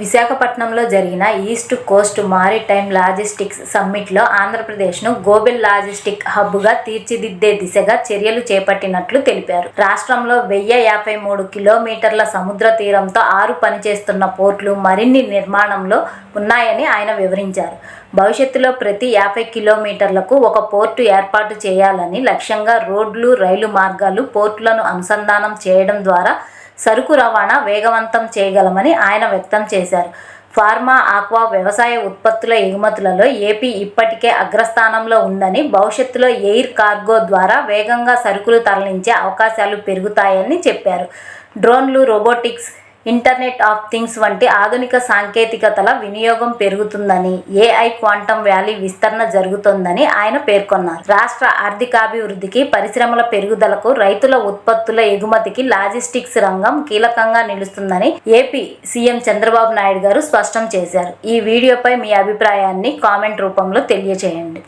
విశాఖపట్నంలో జరిగిన east Coast maritime logistics సమ్మిట్లో ఆంధ్రప్రదేశ్ను గ్లోబల్ లాజిస్టిక్ హబ్గా తీర్చిదిద్దే దిశగా చర్యలు చేపట్టినట్లు తెలిపారు. రాష్ట్రంలో 1053 కిలోమీటర్ల సముద్ర తీరంతో 6 పనిచేస్తున్న పోర్టులు మరిన్ని నిర్మాణంలో ఉన్నాయని ఆయన వివరించారు. భవిష్యత్తులో ప్రతి 50 కిలోమీటర్లకు ఒక పోర్టు ఏర్పాటు చేయాలని లక్ష్యంగా రోడ్లు, రైలు మార్గాలు, పోర్టులను అనుసంధానం చేయడం ద్వారా సరుకు రవాణా వేగవంతం చేయగలమని ఆయన వ్యక్తం చేశారు. ఫార్మా, ఆక్వా, వ్యవసాయ ఉత్పత్తుల ఎగుమతులలో ఏపీ ఇప్పటికే అగ్రస్థానంలో ఉందని, భవిష్యత్తులో ఎయిర్ కార్గో ద్వారా వేగంగా సరుకులు తరలించే అవకాశాలు పెరుగుతాయని చెప్పారు. డ్రోన్లు, రోబోటిక్స్, ఇంటర్నెట్ ఆఫ్ థింగ్స్ వంటి ఆధునిక సాంకేతికతల వినియోగం పెరుగుతుందని, ఏఐ, క్వాంటమ్ వ్యాలీ విస్తరణ జరుగుతోందని ఆయన పేర్కొన్నారు. రాష్ట్ర ఆర్థికాభివృద్ధికి, పరిశ్రమల పెరుగుదలకు, రైతుల ఉత్పత్తుల ఎగుమతికి లాజిస్టిక్స్ రంగం కీలకంగా నిలుస్తుందని ఏపీ సీఎం చంద్రబాబు నాయుడు గారు స్పష్టం చేశారు. ఈ వీడియోపై మీ అభిప్రాయాన్ని కామెంట్ రూపంలో తెలియజేయండి.